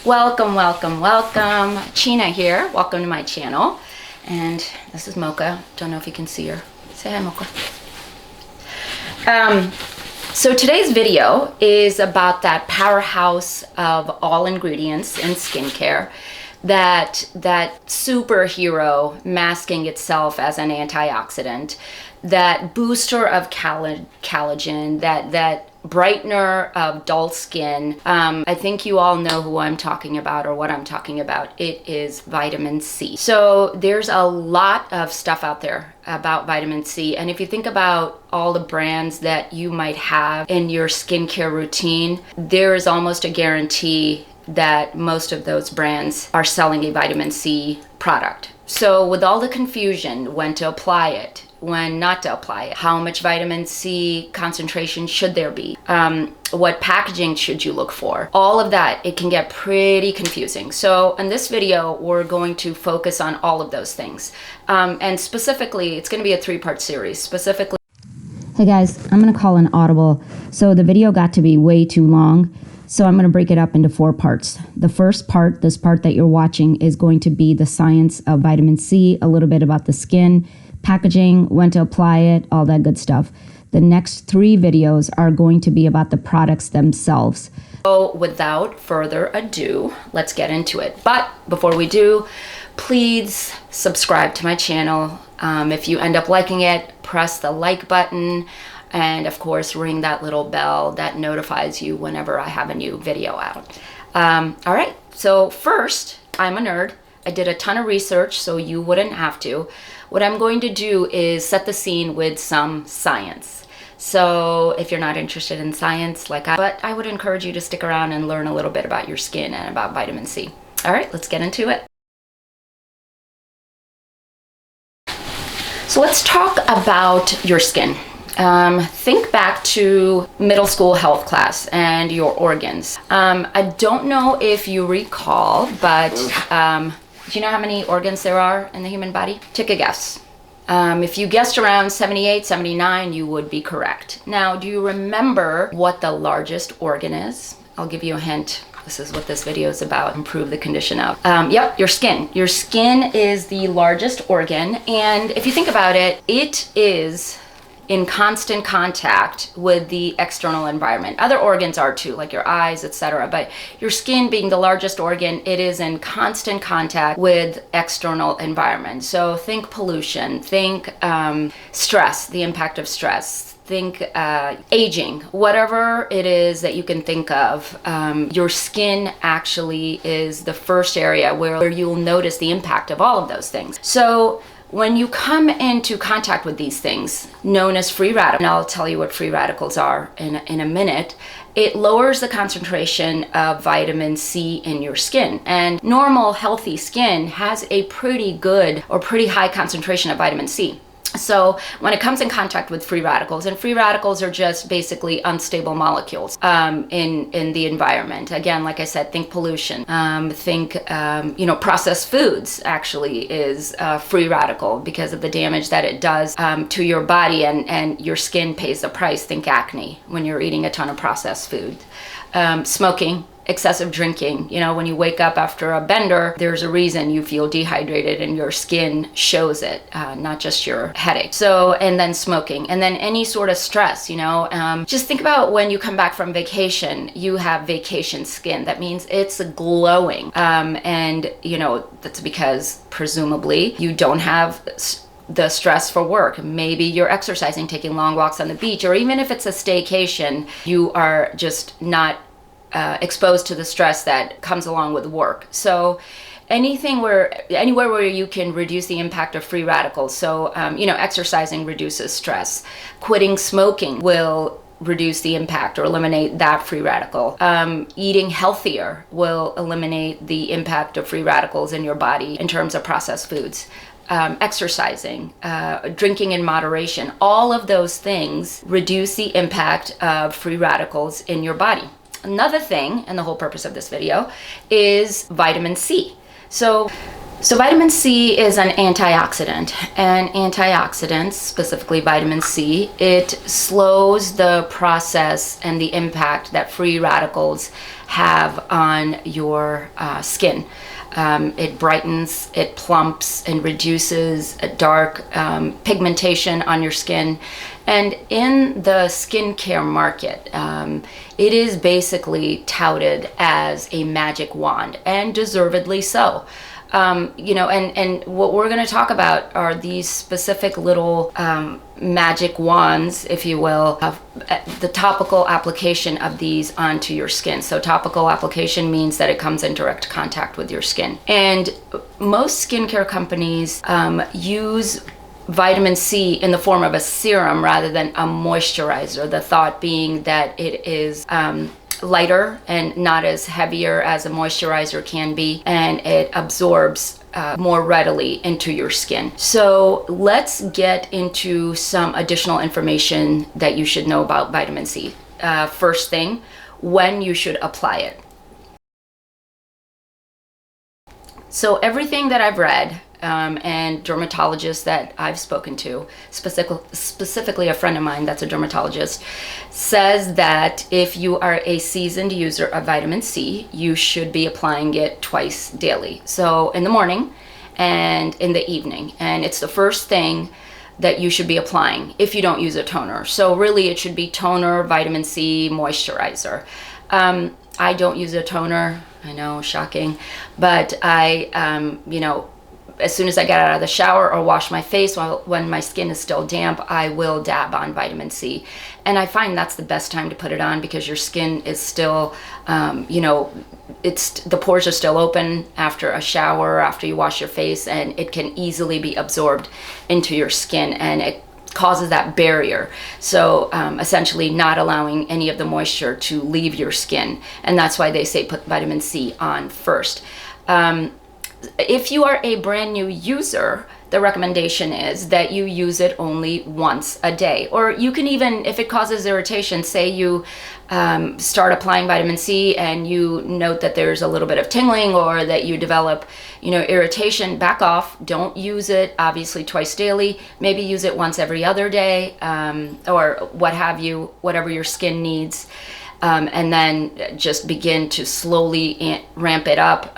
Welcome, welcome, welcome. China here. Welcome to my channel. And this is Mocha. Don't know if you can see her. Say hi, Mocha. So today's video is about that powerhouse of all ingredients in skincare, that superhero masking itself as an antioxidant, that booster of collagen, that brightener of dull skin. I think you all know who I'm talking about or what I'm talking about. It is vitamin C. So there's a lot of stuff out there about vitamin C. And if you think about all the brands that you might have in your skincare routine, there is almost a guarantee that most of those brands are selling a vitamin C product. So with all the confusion, when to apply it, when not to apply it, how much vitamin C concentration should there be, what packaging should you look for, all of that, it can get pretty confusing. So in this video, we're going to focus on all of those things. And specifically, it's going to be a 3-part series. Specifically, hey guys, I'm going to call an audible. So the video got to be way too long. So I'm going to break it up into 4 parts. The first part, this part that you're watching, is going to be the science of vitamin C, a little bit about the skin, packaging, when to apply it, all that good stuff. The next 3 videos are going to be about the products themselves. So without further ado, let's get into it. But before we do, please subscribe to my channel. If you end up liking it, press the like button. And of course, ring that little bell that notifies you whenever I have a new video out. All right, so first, I'm a nerd. I did a ton of research, so you wouldn't have to. What I'm going to do is set the scene with some science. So if you're not interested in science, but I would encourage you to stick around and learn a little bit about your skin and about vitamin C. All right, let's get into it. So let's talk about your skin. Think back to middle school health class and your organs. I don't know if you recall, but do you know how many organs there are in the human body? Take a guess. If you guessed around 78, 79, you would be correct. Now, do you remember what the largest organ is? I'll give you a hint. This is what this video is about. Improve the condition of. Yep, your skin. Your skin is the largest organ. And if you think about it, it is in constant contact with the external environment. Other organs are too, like your eyes, etc. But your skin being the largest organ, it is in constant contact with external environment. So think pollution, think stress, the impact of stress, think aging, whatever it is that you can think of, your skin actually is the first area where you'll notice the impact of all of those things. So when you come into contact with these things, known as free radicals, and I'll tell you what free radicals are in a minute, it lowers the concentration of vitamin C in your skin. And normal, healthy skin has a pretty good or pretty high concentration of vitamin C. So when it comes in contact with free radicals, and free radicals are just basically unstable molecules in the environment. Again, like I said, think pollution, think processed foods actually is a free radical because of the damage that it does to your body, and your skin pays the price. Think acne when you're eating a ton of processed food. Smoking, excessive drinking. You know, when you wake up after a bender, there's a reason you feel dehydrated and your skin shows it, not just your headache. So, and then smoking, and then any sort of stress, just think about when you come back from vacation, you have vacation skin. That means it's glowing. And that's because presumably you don't have the stress for work. Maybe you're exercising, taking long walks on the beach, or even if it's a staycation, you are just not exposed to the stress that comes along with work. So anywhere where you can reduce the impact of free radicals. So exercising reduces stress. Quitting smoking will reduce the impact or eliminate that free radical. Eating healthier will eliminate the impact of free radicals in your body in terms of processed foods. Exercising, drinking in moderation, all of those things reduce the impact of free radicals in your body. Another thing, and the whole purpose of this video, is vitamin C. So vitamin C is an antioxidant, and antioxidants, specifically vitamin C, it slows the process and the impact that free radicals have on your skin. It brightens, it plumps, and reduces dark pigmentation on your skin. And in the skincare market, it is basically touted as a magic wand, and deservedly so. You know, and what we're going to talk about are these specific little magic wands, if you will, of the topical application of these onto your skin. So topical application means that it comes in direct contact with your skin. And most skincare companies use vitamin C in the form of a serum rather than a moisturizer. The thought being that it is lighter and not as heavier as a moisturizer can be, and it absorbs more readily into your skin. So let's get into some additional information that you should know about vitamin C. First thing, when you should apply it. So everything that I've read and dermatologists that I've spoken to, specifically a friend of mine that's a dermatologist, says that if you are a seasoned user of vitamin C, you should be applying it twice daily. So in the morning and in the evening. And it's the first thing that you should be applying if you don't use a toner. So really it should be toner, vitamin C, moisturizer. I don't use a toner. I know, shocking, but I, you know, as soon as I get out of the shower or wash my face when my skin is still damp, I will dab on vitamin C. And I find that's the best time to put it on because your skin is still, you know, the pores are still open after a shower, after you wash your face, and it can easily be absorbed into your skin, and it causes that barrier. So essentially not allowing any of the moisture to leave your skin. And that's why they say put vitamin C on first. If you are a brand new user, the recommendation is that you use it only once a day. Or you can even, if it causes irritation, say you start applying vitamin C and you note that there's a little bit of tingling or that you develop, you know, irritation, back off. Don't use it obviously twice daily. Maybe use it once every other day, or what have you, whatever your skin needs. And then just begin to slowly ramp it up,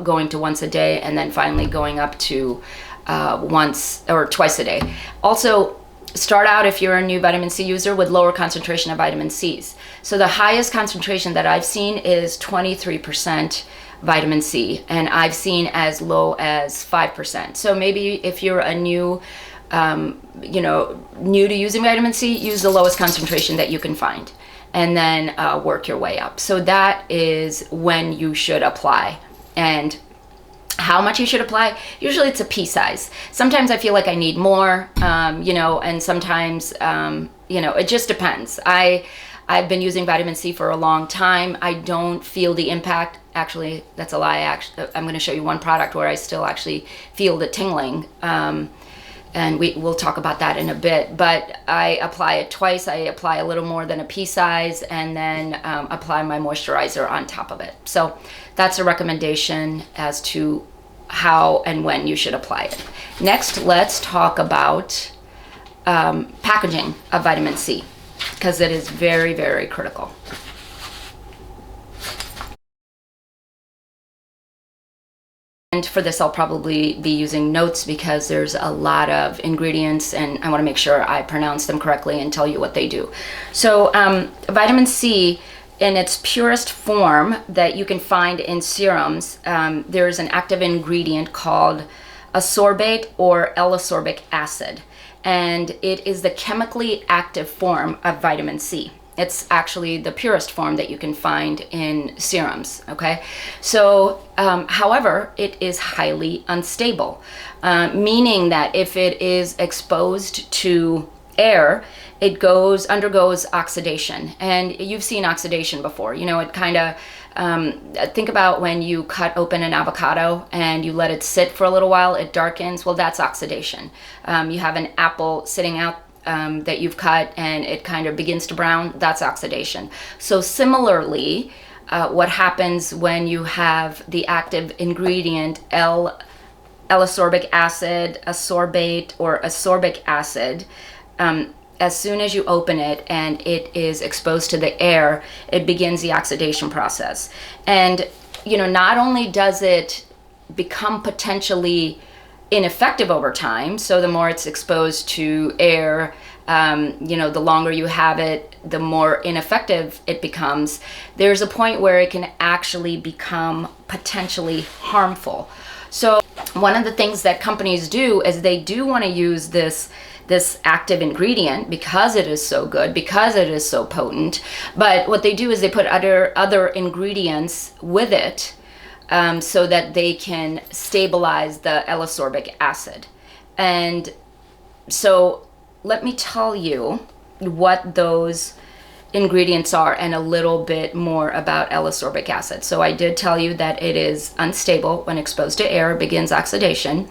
going to once a day, and then finally going up to once or twice a day. Also, start out, if you're a new vitamin C user, with lower concentration of vitamin C's. So the highest concentration that I've seen is 23% vitamin C, and I've seen as low as 5%. So maybe if you're a new, you know, new to using vitamin C, use the lowest concentration that you can find, and then work your way up. So that is when you should apply. And how much you should apply, usually it's a pea size. Sometimes I feel like I need more, you know, and sometimes, you know, it just depends. I've been using vitamin C for a long time. I don't feel the impact. Actually, that's a lie. I'm going to show you one product where I still actually feel the tingling. And we'll talk about that in a bit, but I apply it twice. I apply a little more than a pea size, and then apply my moisturizer on top of it. So that's a recommendation as to how and when you should apply it. Next, let's talk about packaging of vitamin C, because it is very, very critical. And for this, I'll probably be using notes because there's a lot of ingredients and I want to make sure I pronounce them correctly and tell you what they do. So vitamin C, in its purest form that you can find in serums, there's an active ingredient called Ascorbate or L-Ascorbic acid. And it is the chemically active form of vitamin C. It's actually the purest form that you can find in serums, okay? So, however, it is highly unstable, meaning that if it is exposed to air, it undergoes oxidation. And you've seen oxidation before. You know, it kind of, think about when you cut open an avocado and you let it sit for a little while, it darkens. Well, that's oxidation. You have an apple sitting out that you've cut and it kind of begins to brown, that's oxidation. So similarly, what happens when you have the active ingredient L-ascorbic acid, ascorbate, or ascorbic acid, as soon as you open it and it is exposed to the air, it begins the oxidation process. And, not only does it become potentially ineffective over time, so the more it's exposed to air, the longer you have it, the more ineffective it becomes. There's a point where it can actually become potentially harmful. So one of the things that companies do is they do want to use this active ingredient because it is so good, because it is so potent. But what they do is they put other ingredients with it so that they can stabilize the L-Ascorbic acid. And so let me tell you what those ingredients are and a little bit more about L-Ascorbic acid. So I did tell you that it is unstable when exposed to air, it begins oxidation.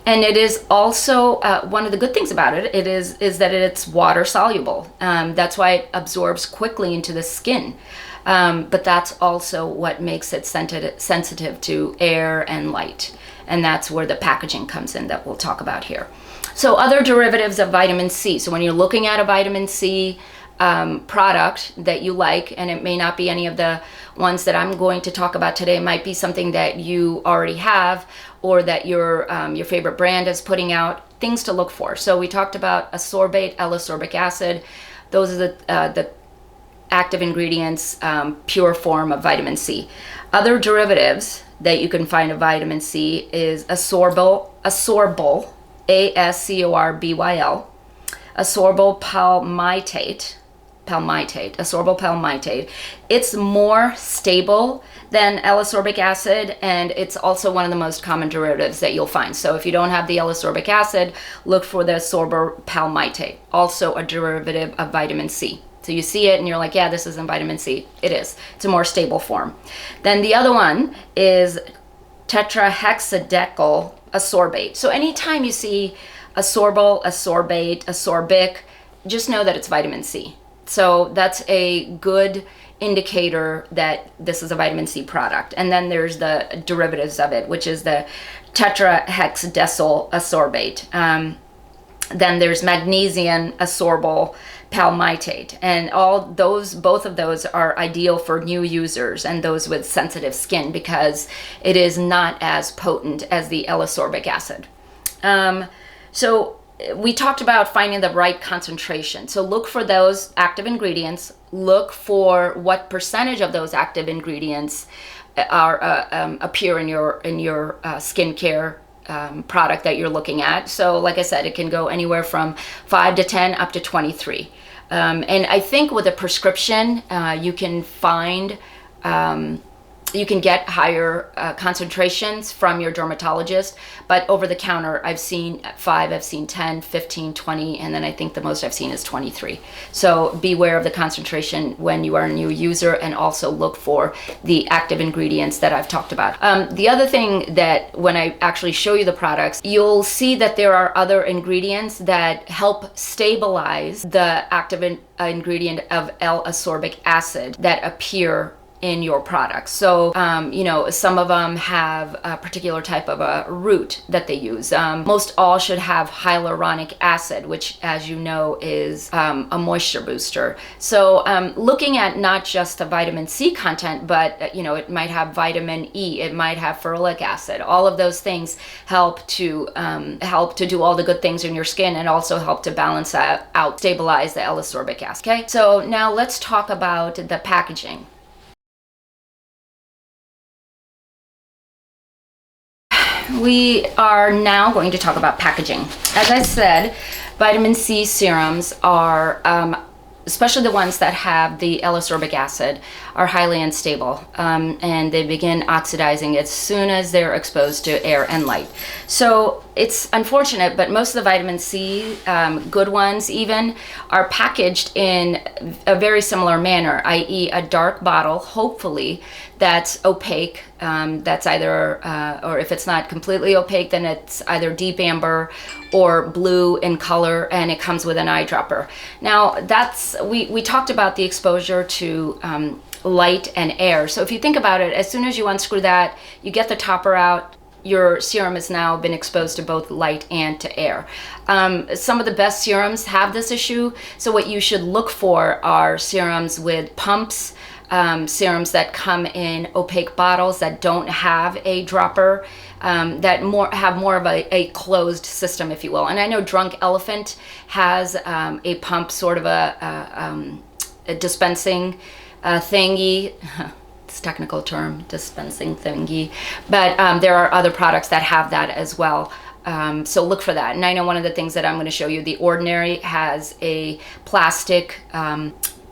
And it is also, one of the good things about it, is that it's water soluble. That's why it absorbs quickly into the skin. But that's also what makes it sensitive to air and light. And that's where the packaging comes in that we'll talk about here. So other derivatives of vitamin C. So when you're looking at a vitamin C product that you like, and it may not be any of the ones that I'm going to talk about today, it might be something that you already have or that your favorite brand is putting out, things to look for. So we talked about Ascorbate, L-Ascorbic acid. Those are the active ingredients, pure form of vitamin C. Other derivatives that you can find of vitamin C is Ascorbyl, Ascorbyl Palmitate, Ascorbyl Palmitate. It's more stable than L-Ascorbic acid, and it's also one of the most common derivatives that you'll find. So if you don't have the L-Ascorbic acid, look for the Ascorbyl Palmitate, also a derivative of vitamin C. So you see it and you're like, yeah, this isn't vitamin C. It is. It's a more stable form. Then the other one is tetrahexadecyl ascorbate. So anytime you see Ascorbyl, Ascorbate, Ascorbic, just know that it's vitamin C. So that's a good indicator that this is a vitamin C product. And then there's the derivatives of it, which is the tetrahexadecyl ascorbate. Then there's magnesium Ascorbyl Palmitate, and both of those are ideal for new users and those with sensitive skin because it is not as potent as the L-Ascorbic acid. So we talked about finding the right concentration. So look for those active ingredients. Look for what percentage of those active ingredients appear in your skincare product that you're looking at. So like I said, it can go anywhere from 5 to 10 up to 23. And I think with a prescription, you can find, you can get higher concentrations from your dermatologist, but over the counter, I've seen 5, I've seen 10, 15, 20, and then I think the most I've seen is 23. So beware of the concentration when you are a new user, and also look for the active ingredients that I've talked about. The other thing that when I actually show you the products, you'll see that there are other ingredients that help stabilize the active ingredient of L-Ascorbic acid that appear in your products. So, some of them have a particular type of a root that they use. Most all should have hyaluronic acid, which, as you know, is a moisture booster. So, looking at not just the vitamin C content, but, it might have vitamin E, it might have ferulic acid. All of those things help to do all the good things in your skin, and also help to balance out, stabilize the L-Ascorbic acid. Okay, so now let's talk about the packaging. We are now going to talk about packaging. As I said, vitamin C serums are, especially the ones that have the L-Ascorbic acid, are highly unstable, and they begin oxidizing as soon as they're exposed to air and light. So it's unfortunate, but most of the vitamin C, good ones even, are packaged in a very similar manner, i.e. a dark bottle, hopefully, that's opaque, that's either, or if it's not completely opaque, then it's either deep amber or blue in color, and it comes with an eyedropper. Now, we talked about the exposure to light and air. So if you think about it, as soon as you unscrew that, you get the topper out, your serum has now been exposed to both light and to air. Some of the best serums have this issue, so what you should look for are serums with pumps, serums that come in opaque bottles that don't have a dropper, that have more of a closed system, if you will. And I know Drunk Elephant has a pump, sort of a dispensing thingy. It's a technical term, dispensing thingy. But there are other products that have that as well. So look for that. And I know one of the things that I'm going to show you, The Ordinary has a plastic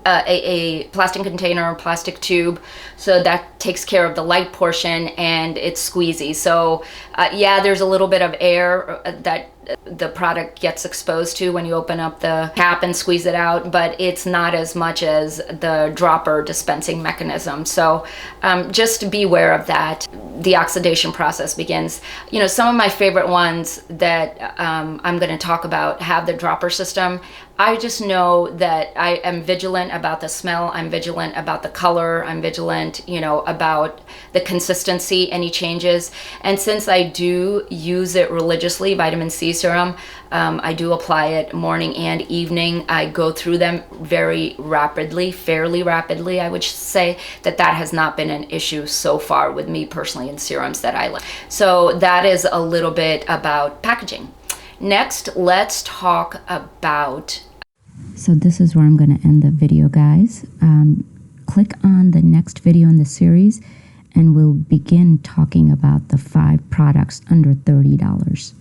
a plastic container or plastic tube, so that takes care of the light portion, and it's squeezy. So yeah, there's a little bit of air that the product gets exposed to when you open up the cap and squeeze it out, but it's not as much as the dropper dispensing mechanism. So just be aware of that. The oxidation process begins. You know, some of my favorite ones that I'm going to talk about have the dropper system. I just know that I am vigilant about the smell, I'm vigilant about the color, I'm vigilant, you know, about the consistency, any changes. And since I do use it religiously, vitamin C serum, I do apply it morning and evening. I go through them very rapidly, fairly rapidly. I would say that has not been an issue so far with me personally in serums that I like. So that is a little bit about packaging. Next, let's talk about... So this is where I'm going to end the video, guys. Click on the next video in the series, and we'll begin talking about the 5 products under $30.